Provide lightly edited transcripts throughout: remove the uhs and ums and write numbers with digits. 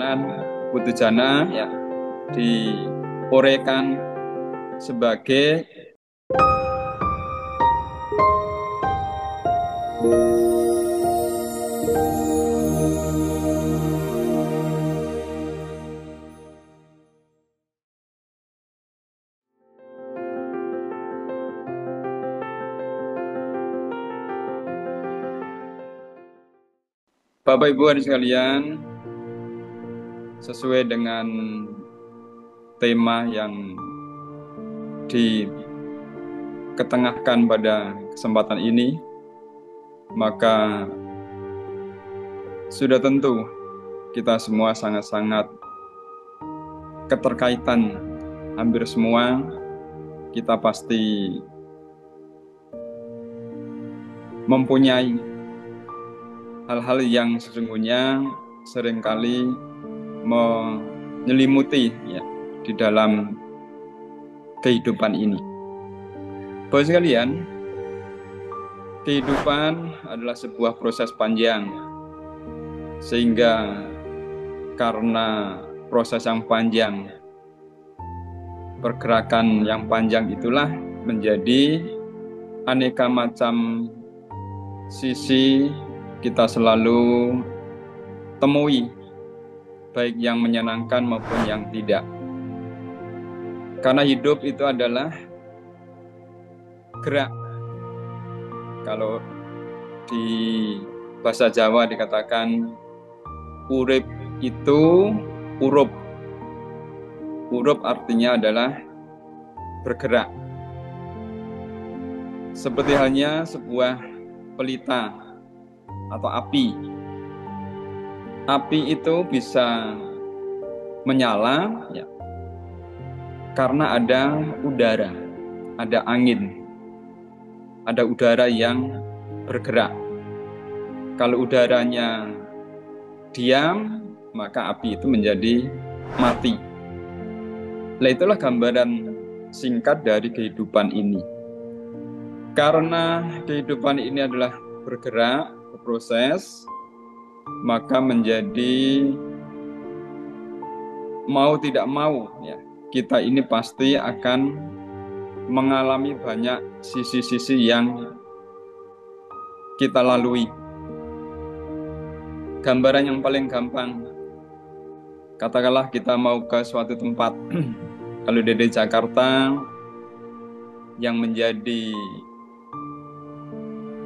mana putu jana ya diuraikan sebagai Bapak Ibu hadirin sekalian, sesuai dengan tema yang diketengahkan pada kesempatan ini, maka sudah tentu kita semua sangat-sangat keterkaitan. Hampir semua kita pasti mempunyai hal-hal yang sesungguhnya seringkali menyelimuti ya, di dalam kehidupan ini. Bapak sekalian, kehidupan adalah sebuah proses panjang, sehingga karena proses yang panjang, pergerakan yang panjang itulah menjadi aneka macam sisi kita selalu temui, baik yang menyenangkan maupun yang tidak. Karena hidup itu adalah gerak. Kalau di bahasa Jawa dikatakan urip itu urup. Urup artinya adalah bergerak. Seperti halnya sebuah pelita atau api. Api itu bisa menyala ya, karena ada udara, ada angin, ada udara yang bergerak. Kalau udaranya diam, maka api itu menjadi mati. Nah, itulah gambaran singkat dari kehidupan ini. Karena kehidupan ini adalah bergerak, berproses, maka menjadi mau tidak mau ya, kita ini pasti akan mengalami banyak sisi-sisi yang kita lalui. Gambaran yang paling gampang, katakanlah kita mau ke suatu tempat, kalau dari Jakarta yang menjadi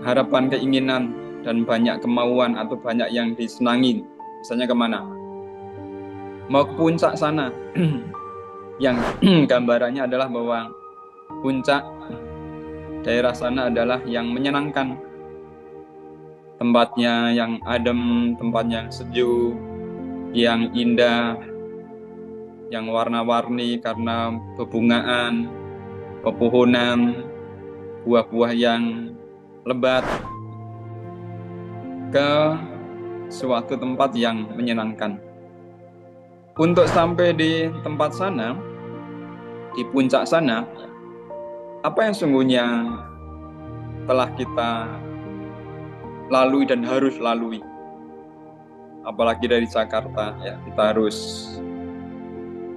harapan, keinginan, dan banyak kemauan atau banyak yang disenangi, misalnya kemana? Mau ke puncak sana, yang gambarannya adalah bahwa puncak daerah sana adalah yang menyenangkan, tempatnya yang adem, tempatnya yang sejuk, yang indah, yang warna-warni karena bebungaan, pepohonan, buah-buah yang lebat, ke suatu tempat yang menyenangkan. Untuk sampai di tempat sana, di puncak sana, apa yang sungguhnya telah kita lalui dan harus lalui? Apalagi dari Jakarta, ya, kita harus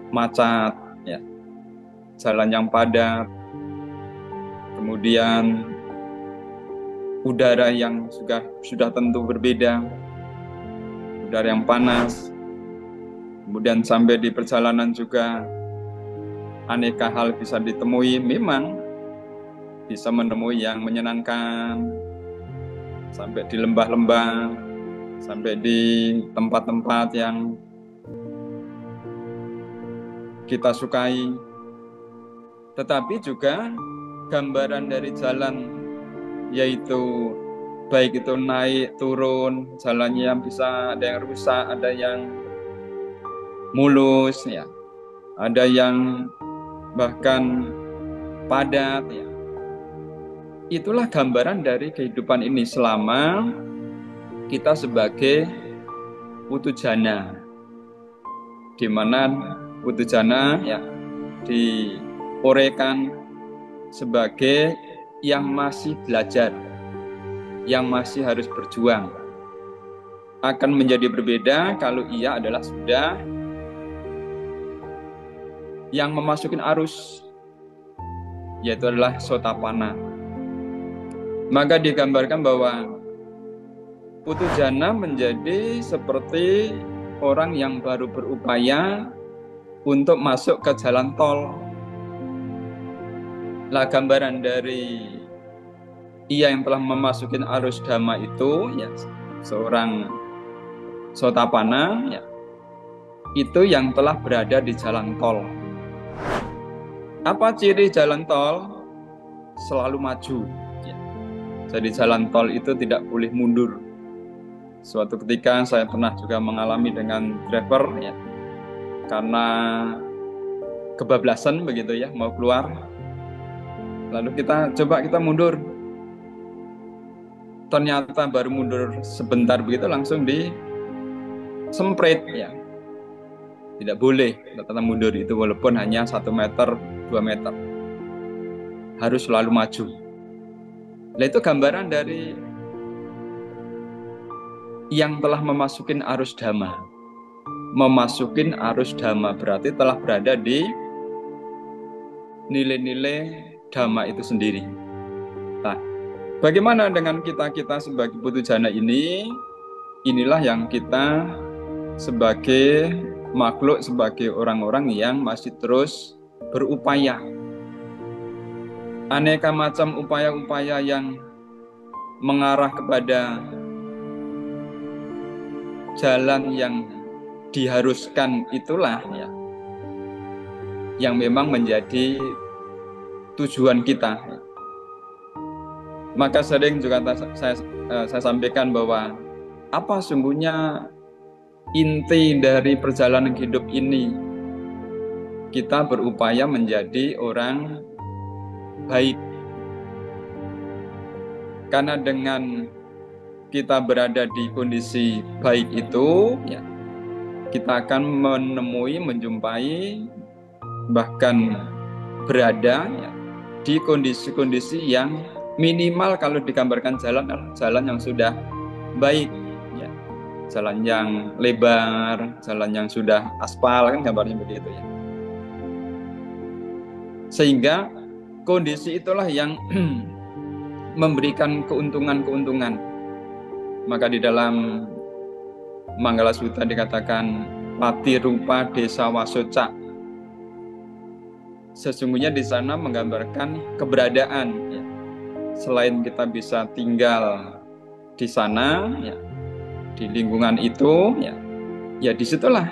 macet, ya, jalan yang padat, kemudian udara yang sudah tentu berbeda, udara yang panas, kemudian sampai di perjalanan juga aneka hal bisa ditemui. Memang bisa menemui yang menyenangkan, sampai di lembah-lembah, sampai di tempat-tempat yang kita sukai. Tetapi juga gambaran dari jalan, yaitu baik itu naik turun, jalannya yang bisa ada yang rusak, ada yang mulus ya, ada yang bahkan padat ya. Itulah gambaran dari kehidupan ini selama kita sebagai putu jana, di mana putu jana ya diuraikan sebagai yang masih belajar, yang masih harus berjuang. akan menjadi berbeda kalau ia adalah sudah yang memasukin arus, yaitu adalah Sotapanna. Maka digambarkan bahwa Putu Jana menjadi seperti orang yang baru berupaya untuk masuk ke jalan tol. Lah gambaran dari ia yang telah memasukin arus Dhamma itu, ya, seorang Sotapanna, ya, itu yang telah berada di jalan tol. Apa ciri jalan tol? Selalu maju. Ya. Jadi jalan tol itu tidak boleh mundur. Suatu ketika saya pernah juga mengalami dengan driver, ya, karena kebablasan begitu ya, mau keluar. Lalu kita mundur. Ternyata baru mundur sebentar begitu langsung disemprit, ya. Tidak boleh kita mundur itu walaupun hanya 1 meter, 2 meter. Harus selalu maju. Nah, itu gambaran dari yang telah memasukin arus Dhamma. Memasukin arus Dhamma berarti telah berada di nilai-nilai Dhamma itu sendiri. Nah, bagaimana dengan kita sebagai Putu Jana ini? Inilah yang kita sebagai makhluk, sebagai orang-orang yang masih terus berupaya. Aneka macam upaya-upaya yang mengarah kepada jalan yang diharuskan itulah, ya, yang memang menjadi tujuan kita. Maka sering juga saya sampaikan bahwa apa sungguhnya inti dari perjalanan hidup ini? Kita berupaya menjadi orang baik. Karena dengan kita berada di kondisi baik itu, ya, kita akan menjumpai, bahkan berada, ya, di kondisi-kondisi yang minimal kalau digambarkan jalan yang sudah baik, ya. Jalan yang lebar, jalan yang sudah aspal, kan gambarnya begitu ya. Sehingga kondisi itulah yang memberikan keuntungan-keuntungan. Maka di dalam Manggala Sutta dikatakan Pati Rupa Desa Wasoca. Sesungguhnya di sana menggambarkan keberadaan, ya. Selain kita bisa tinggal di sana, ya, di lingkungan itu, ya disitulah.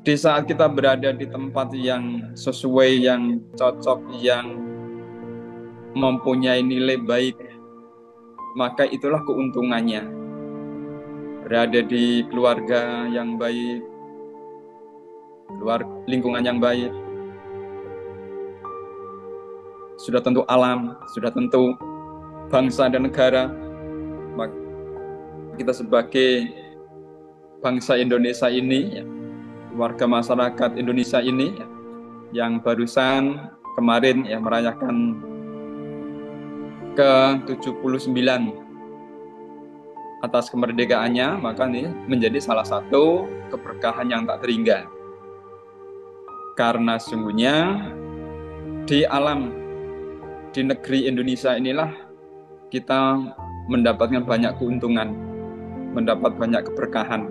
Di saat kita berada di tempat yang sesuai, yang cocok, yang mempunyai nilai baik, maka itulah keuntungannya. Berada di keluarga yang baik, lingkungan yang baik, sudah tentu alam, sudah tentu bangsa dan negara. Maka kita sebagai bangsa Indonesia ini, ya, warga masyarakat Indonesia ini, ya, yang barusan kemarin, ya, merayakan ke-79 atas kemerdekaannya, maka ini menjadi salah satu keberkahan yang tak terhingga. Karena sungguhnya di alam, di negeri Indonesia inilah kita mendapatkan banyak keuntungan, mendapat banyak keberkahan.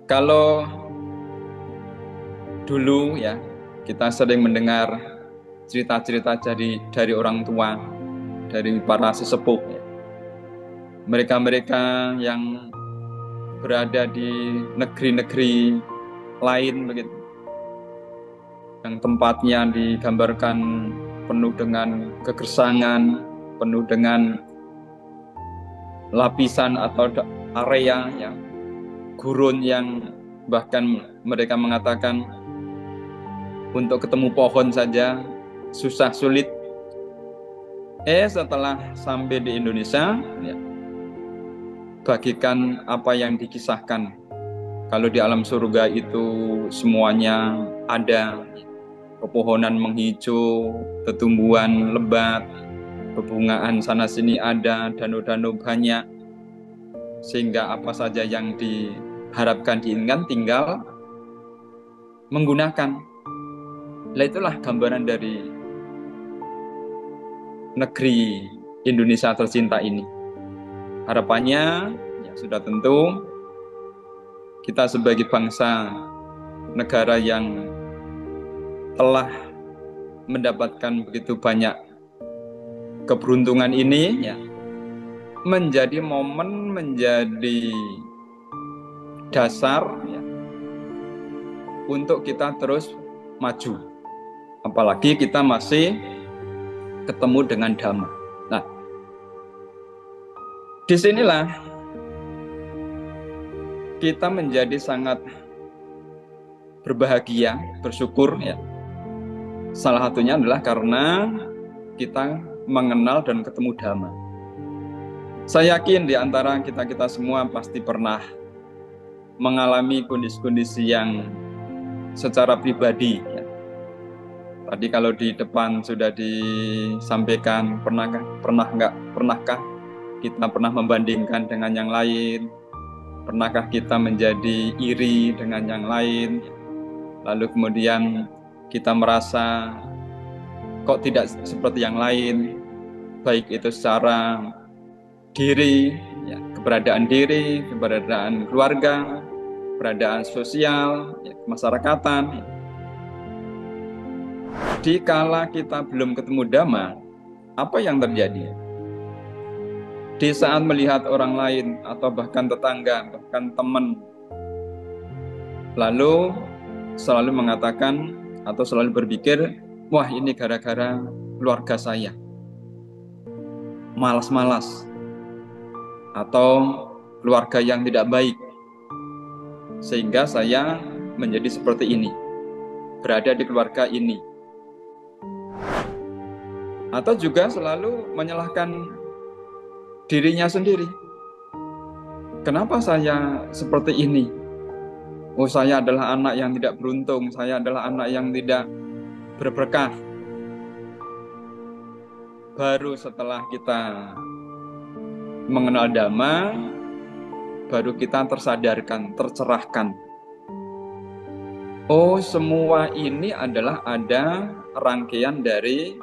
Kalau dulu, ya, kita sering mendengar cerita-cerita dari orang tua, dari para sesepuh, ya. Mereka-mereka yang berada di negeri-negeri lain begitu, yang tempatnya digambarkan penuh dengan kegersangan, penuh dengan lapisan atau area, ya, gurun yang bahkan mereka mengatakan untuk ketemu pohon saja susah sulit. Setelah sampai di Indonesia, ya, bagikan apa yang dikisahkan. Kalau di alam surga itu semuanya ada, pepohonan menghijau, tumbuhan lebat, bebungaan sana sini ada, danau-danau banyak. sehingga apa saja yang diharapkan diinginkan tinggal menggunakan. Nah, itulah gambaran dari negeri Indonesia tercinta ini. Harapannya ya sudah tentu kita sebagai bangsa negara yang telah mendapatkan begitu banyak keberuntungan ini ya, menjadi momen, menjadi dasar ya, untuk kita terus maju. Apalagi kita masih ketemu dengan Dhamma. Nah, disinilah kita menjadi sangat berbahagia, bersyukur ya. Salah satunya adalah karena kita mengenal dan ketemu Dhamma. Saya yakin di antara kita semua pasti pernah mengalami kondisi-kondisi yang secara pribadi ya. Tadi kalau di depan sudah disampaikan, pernahkah kita pernah membandingkan dengan yang lain? Pernahkah kita menjadi iri dengan yang lain? Lalu kemudian kita merasa kok tidak seperti yang lain, baik itu secara diri, ya, keberadaan diri, keberadaan keluarga, keberadaan sosial, ya, kemasyarakatan. Dikala kita belum ketemu Dhamma, apa yang terjadi? Di saat melihat orang lain atau bahkan tetangga, bahkan teman, lalu selalu mengatakan atau selalu berpikir, wah ini gara-gara keluarga saya, malas-malas, atau keluarga yang tidak baik, sehingga saya menjadi seperti ini, berada di keluarga ini. Atau juga selalu menyalahkan dirinya sendiri. Kenapa saya seperti ini? Oh, saya adalah anak yang tidak beruntung, saya adalah anak yang tidak berberkah. Baru setelah kita mengenal Dhamma, baru kita tersadarkan, tercerahkan. Oh, semua ini adalah ada rangkaian dari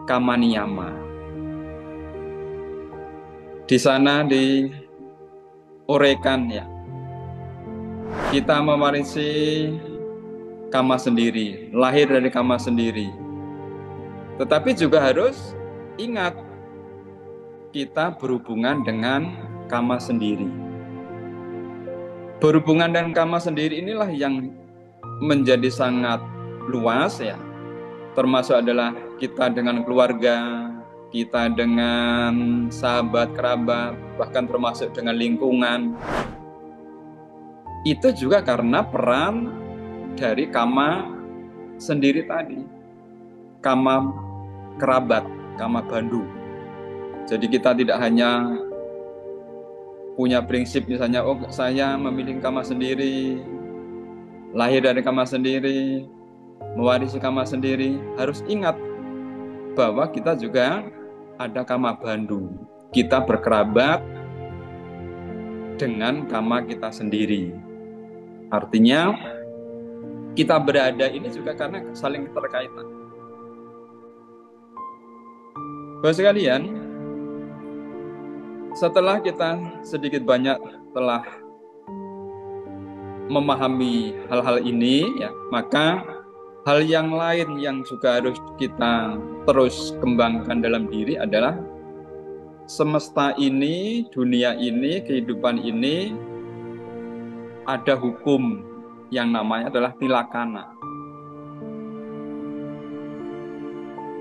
kama niyama. Di sana diuraikan ya, kita mewarisi kama sendiri, lahir dari kama sendiri. Tetapi juga harus ingat, kita berhubungan dengan kama sendiri. Berhubungan dengan kama sendiri inilah yang menjadi sangat luas ya. Termasuk adalah kita dengan keluarga, kita dengan sahabat, kerabat, bahkan termasuk dengan lingkungan. Itu juga karena peran dari kama sendiri tadi. Kama kerabat, kama bandhu. Jadi kita tidak hanya punya prinsip misalnya, oh saya memilih kama sendiri, lahir dari kama sendiri, mewarisi kama sendiri. Harus ingat bahwa kita juga ada kama bandhu. Kita berkerabat dengan kama kita sendiri. Artinya kita berada ini juga karena saling terkaitan. Bapak sekalian, setelah kita sedikit banyak telah memahami hal-hal ini ya, maka hal yang lain yang juga harus kita terus kembangkan dalam diri adalah semesta ini, dunia ini, kehidupan ini ada hukum yang namanya adalah tilakana.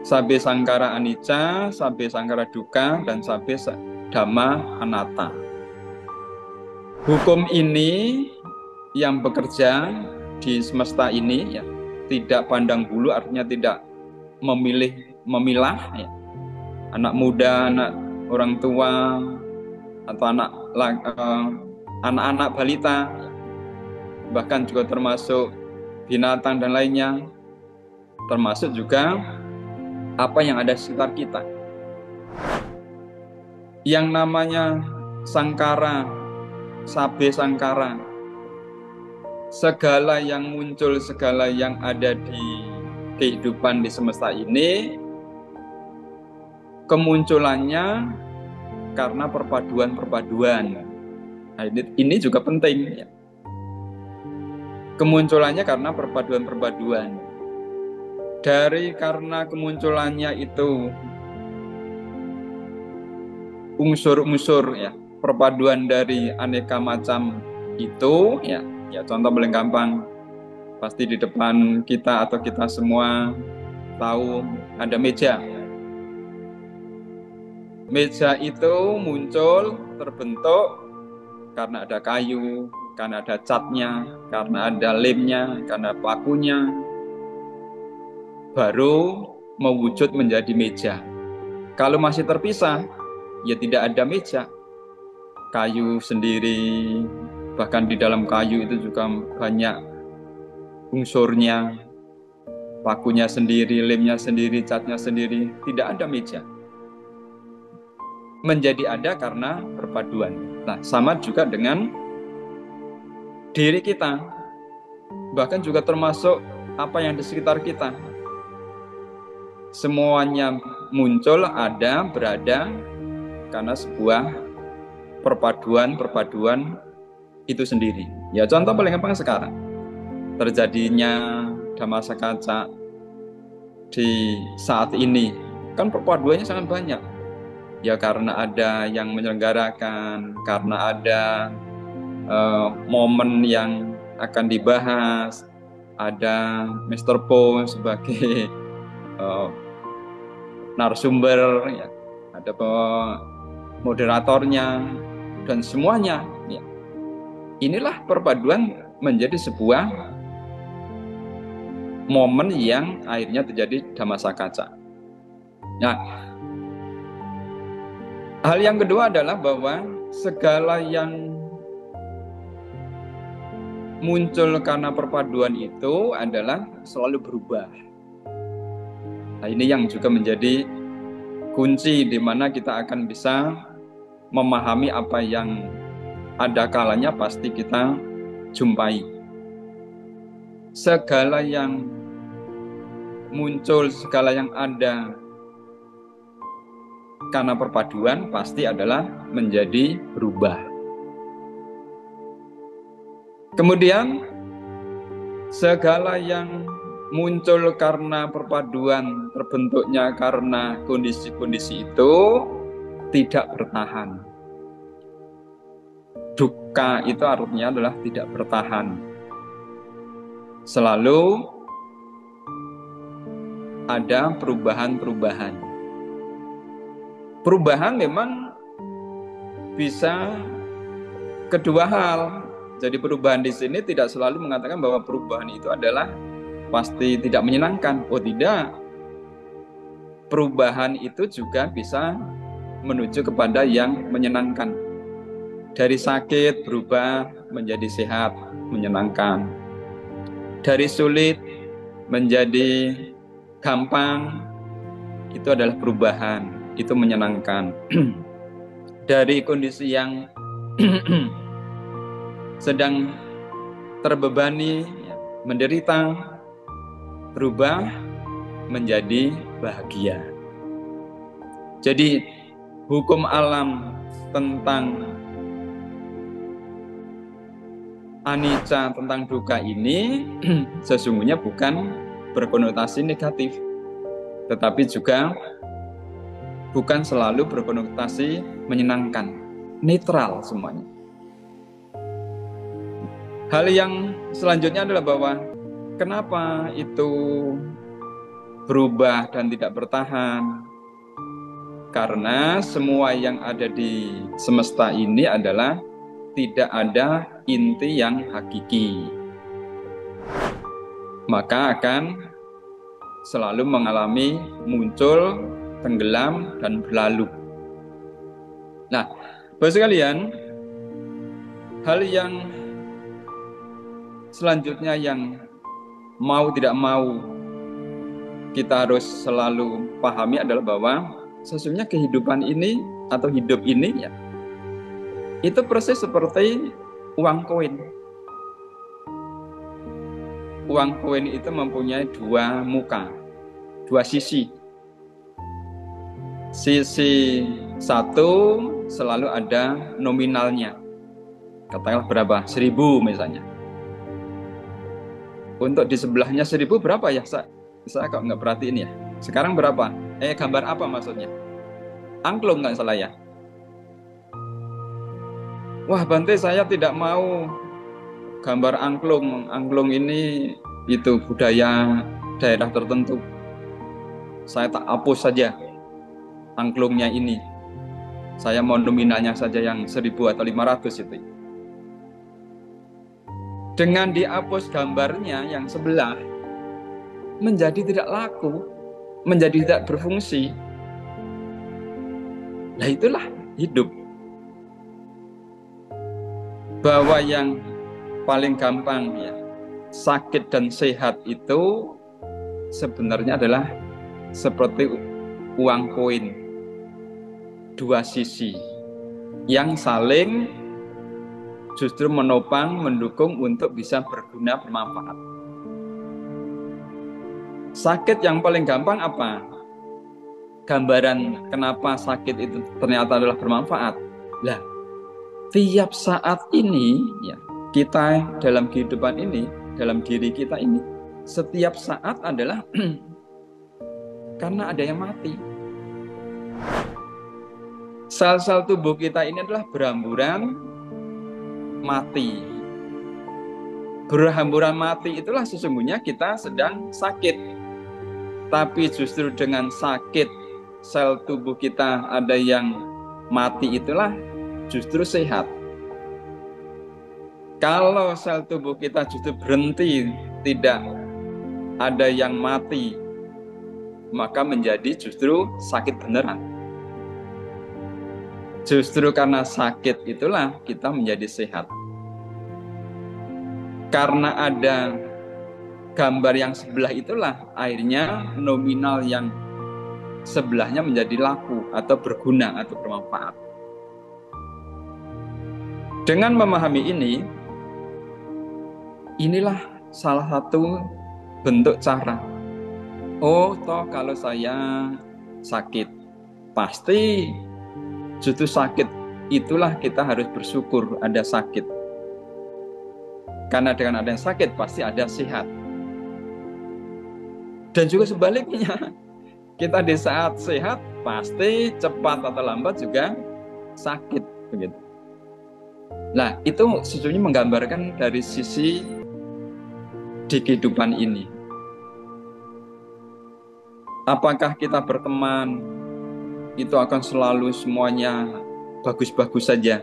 Sabbe sangkara anicca, sabbe sangkara dukkha, dan sabbe dhamma anatta. Hukum ini yang bekerja di semesta ini ya, tidak pandang bulu, artinya tidak memilah ya. Anak muda, anak orang tua, atau anak-anak balita, bahkan juga termasuk binatang dan lainnya, termasuk juga apa yang ada di sekitar kita. Yang namanya sangkara, sabe sangkara, segala yang muncul, segala yang ada di kehidupan di semesta ini, kemunculannya karena perpaduan-perpaduan. Nah, ini juga penting. Ya. Kemunculannya karena perpaduan-perpaduan. Karena kemunculannya itu unsur-unsur, ya, perpaduan dari aneka macam itu, ya contoh paling gampang, pasti di depan kita atau kita semua tahu ada meja. Meja itu muncul, terbentuk karena ada kayu, karena ada catnya, karena ada lemnya, karena pakunya, baru mewujud menjadi meja. Kalau masih terpisah, ya tidak ada meja. Kayu sendiri, bahkan di dalam kayu itu juga banyak unsurnya, pakunya sendiri, lemnya sendiri, catnya sendiri, tidak ada meja. Menjadi ada karena perpaduan. Nah, sama juga dengan diri kita, bahkan juga termasuk apa yang di sekitar kita. Semuanya muncul, ada, berada karena sebuah perpaduan itu sendiri. Ya, contoh paling gampang sekarang, terjadinya Dhamma Kaca di saat ini, kan perpaduannya sangat banyak. Ya karena ada yang menyelenggarakan, karena ada momen yang akan dibahas, ada Mr. Po sebagai narasumber, ya, ada moderatornya, dan semuanya. Ya. Inilah perpaduan menjadi sebuah momen yang akhirnya terjadi Dhamma Kaca. Nah, hal yang kedua adalah bahwa segala yang muncul karena perpaduan itu adalah selalu berubah. Nah, ini yang juga menjadi kunci di mana kita akan bisa memahami apa yang ada kalanya pasti kita jumpai. Segala yang muncul, segala yang ada karena perpaduan pasti adalah menjadi berubah. Kemudian segala yang muncul karena perpaduan, terbentuknya karena kondisi-kondisi itu tidak bertahan. Dukkha itu artinya adalah tidak bertahan. Selalu ada perubahan-perubahan. Perubahan memang bisa kedua hal. Jadi perubahan di sini tidak selalu mengatakan bahwa perubahan itu adalah pasti tidak menyenangkan. Oh tidak. Perubahan itu juga bisa menuju kepada yang menyenangkan. Dari sakit berubah menjadi sehat, menyenangkan. Dari sulit menjadi gampang, itu adalah perubahan, itu menyenangkan. Dari kondisi yang sedang terbebani, menderita, berubah menjadi bahagia. Jadi hukum alam tentang anicca, tentang dukkha ini sesungguhnya bukan berkonotasi negatif, tetapi juga bukan selalu berkonotasi menyenangkan, netral semuanya. Hal yang selanjutnya adalah bahwa kenapa itu berubah dan tidak bertahan? Karena semua yang ada di semesta ini adalah tidak ada inti yang hakiki. Maka akan selalu mengalami muncul, tenggelam, dan berlalu. Nah, Bapak sekalian, hal yang selanjutnya yang mau tidak mau kita harus selalu pahami adalah bahwa sesungguhnya kehidupan ini atau hidup ini ya Itu persis seperti uang koin. Uang koin itu mempunyai dua muka, dua sisi. Sisi satu selalu ada nominalnya. Katakanlah berapa? 1.000 misalnya. Untuk di sebelahnya 1.000 berapa ya? Saya kok nggak perhatiin ya. Sekarang berapa? Gambar apa maksudnya? Angklung nggak salah ya? Wah Bante, saya tidak mau gambar angklung. Angklung ini itu budaya daerah tertentu. Saya tak hapus saja angklungnya ini. Saya mau nominalnya saja yang 1.000 atau 500 itu. Dengan dihapus gambarnya yang sebelah, menjadi tidak laku, menjadi tidak berfungsi. Nah itulah hidup. Bahwa yang paling gampang ya, sakit dan sehat itu sebenarnya adalah seperti uang koin, dua sisi yang saling justru menopang, mendukung untuk bisa berguna, bermanfaat. Sakit yang paling gampang apa? Gambaran kenapa sakit itu ternyata adalah bermanfaat. Lah, tiap saat ini ya, kita dalam kehidupan ini, dalam diri kita ini, setiap saat adalah karena ada yang mati. Sel-sel tubuh kita ini adalah berhamburan mati. Berhamburan mati itulah sesungguhnya kita sedang sakit. Tapi justru dengan sakit sel tubuh kita ada yang mati itulah justru sehat. Kalau sel tubuh kita justru berhenti, tidak ada yang mati, maka menjadi justru sakit beneran. Justru karena sakit itulah kita menjadi sehat. Karena ada gambar yang sebelah itulah akhirnya nominal yang sebelahnya menjadi laku atau berguna atau bermanfaat. Dengan memahami ini, inilah salah satu bentuk cara. Oh, toh kalau saya sakit, pasti justru sakit itulah kita harus bersyukur ada sakit. Karena dengan adanya sakit pasti ada sehat. Dan juga sebaliknya, kita di saat sehat pasti cepat atau lambat juga sakit begitu. Nah, itu sesungguhnya menggambarkan dari sisi di kehidupan ini. Apakah kita berteman itu akan selalu semuanya bagus-bagus saja?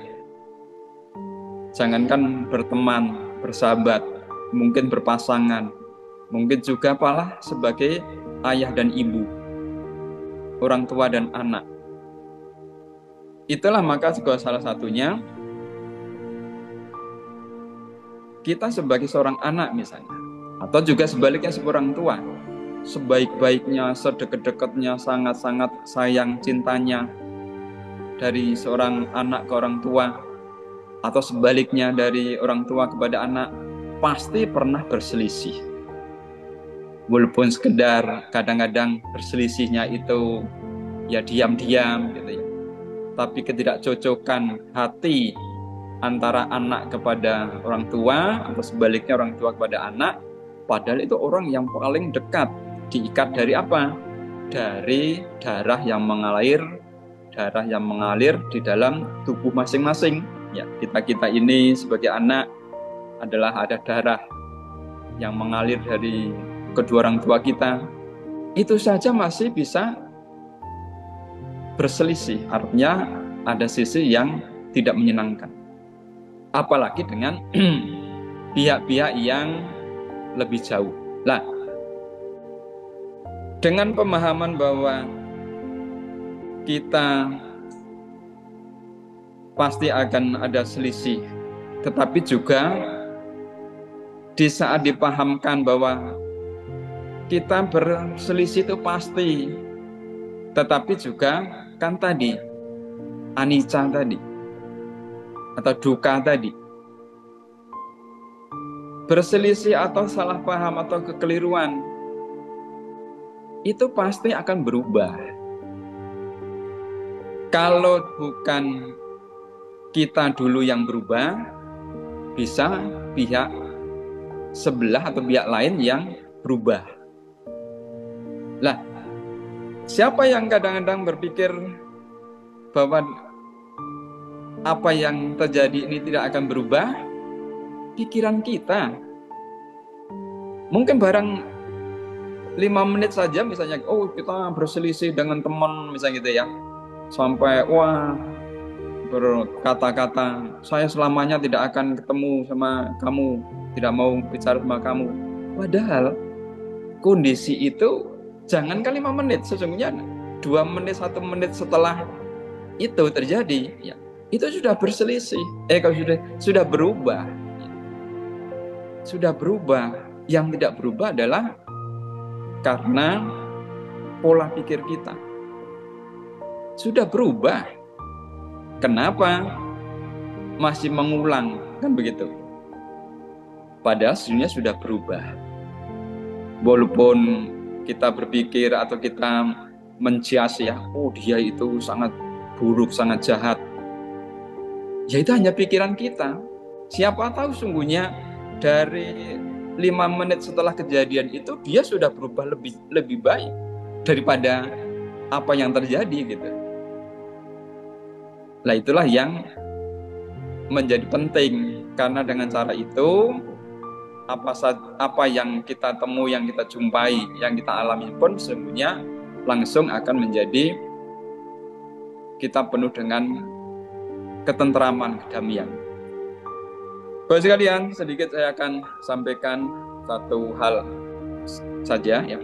Jangankan berteman, bersahabat, mungkin berpasangan, mungkin juga malah sebagai ayah dan ibu, orang tua dan anak. Itulah maka juga salah satunya kita sebagai seorang anak misalnya, atau juga sebaliknya seorang tua, sebaik-baiknya, sedekat-dekatnya, sangat-sangat sayang cintanya dari seorang anak ke orang tua, atau sebaliknya dari orang tua kepada anak, pasti pernah berselisih. Walaupun sekedar kadang-kadang berselisihnya itu ya diam-diam gitu ya. Tapi ketidakcocokan hati antara anak kepada orang tua atau sebaliknya orang tua kepada anak, padahal itu orang yang paling dekat, diikat dari apa? Dari darah yang mengalir di dalam tubuh masing-masing. Ya, kita ini sebagai anak adalah ada darah yang mengalir dari kedua orang tua kita. Itu saja masih bisa berselisih, artinya ada sisi yang tidak menyenangkan. Apalagi dengan pihak-pihak yang lebih jauh. Nah, dengan pemahaman bahwa kita pasti akan ada selisih, tetapi juga di saat dipahamkan bahwa kita berselisih itu pasti, tetapi juga kan tadi anicca tadi, atau duka tadi. Berselisih atau salah paham atau kekeliruan itu pasti akan berubah. Kalau bukan kita dulu yang berubah, bisa pihak sebelah atau pihak lain yang berubah. Lah, siapa yang kadang-kadang berpikir bahwa apa yang terjadi ini tidak akan berubah? Pikiran kita. Mungkin barang 5 menit saja misalnya, oh kita berselisih dengan teman misalnya gitu ya, sampai wah berkata-kata saya selamanya tidak akan ketemu sama kamu, tidak mau bicara sama kamu. Padahal kondisi itu jangankan 5 menit, sesungguhnya 2 menit, 1 menit setelah itu terjadi, ya, itu sudah berselisih. Kalau sudah berubah. Sudah berubah. Yang tidak berubah adalah karena pola pikir kita. Sudah berubah. Kenapa masih mengulang? Kan begitu. Padahal sebenarnya sudah berubah. Walaupun kita berpikir atau kita menjias ya, oh dia itu sangat buruk, sangat jahat. Ya itu hanya pikiran kita. Siapa tahu sungguhnya dari 5 menit setelah kejadian itu dia sudah berubah lebih baik daripada apa yang terjadi gitu. Nah itulah yang menjadi penting, karena dengan cara itu apa yang kita temui, yang kita jumpai, yang kita alami pun sesungguhnya langsung akan menjadi kita penuh dengan ketentraman, kedamaian. Bapak sekalian, sedikit saya akan sampaikan satu hal saja ya.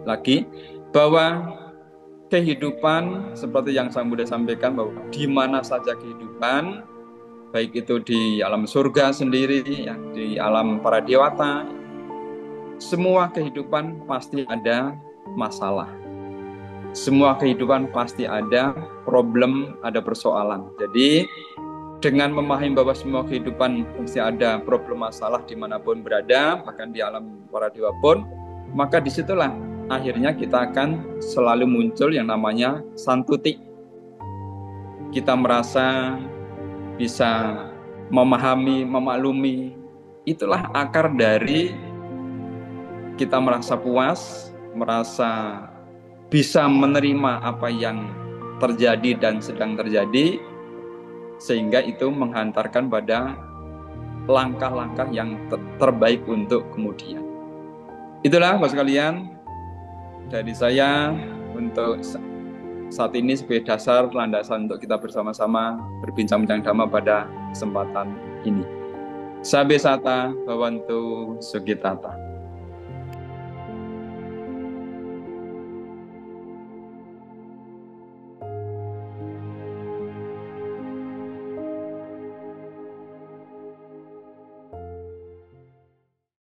Lagi bahwa kehidupan seperti yang Sang Buddha sampaikan, bahwa di mana saja kehidupan, baik itu di alam surga sendiri ya, di alam para dewata, semua kehidupan pasti ada masalah. Semua kehidupan pasti ada problem, ada persoalan. Jadi dengan memahami bahwa semua kehidupan pasti ada problem masalah dimanapun berada, bahkan di alam para dewa pun, maka disitulah akhirnya kita akan selalu muncul yang namanya santuti. Kita merasa bisa memahami, memaklumi. Itulah akar dari kita merasa puas, merasa bisa menerima apa yang terjadi dan sedang terjadi, sehingga itu menghantarkan pada langkah-langkah yang terbaik untuk kemudian. Itulah Bapak sekalian dari saya untuk saat ini sebagai dasar landasan untuk kita bersama-sama berbincang-bincang Dhamma pada kesempatan ini. Sabe sata bhavantu sugitata.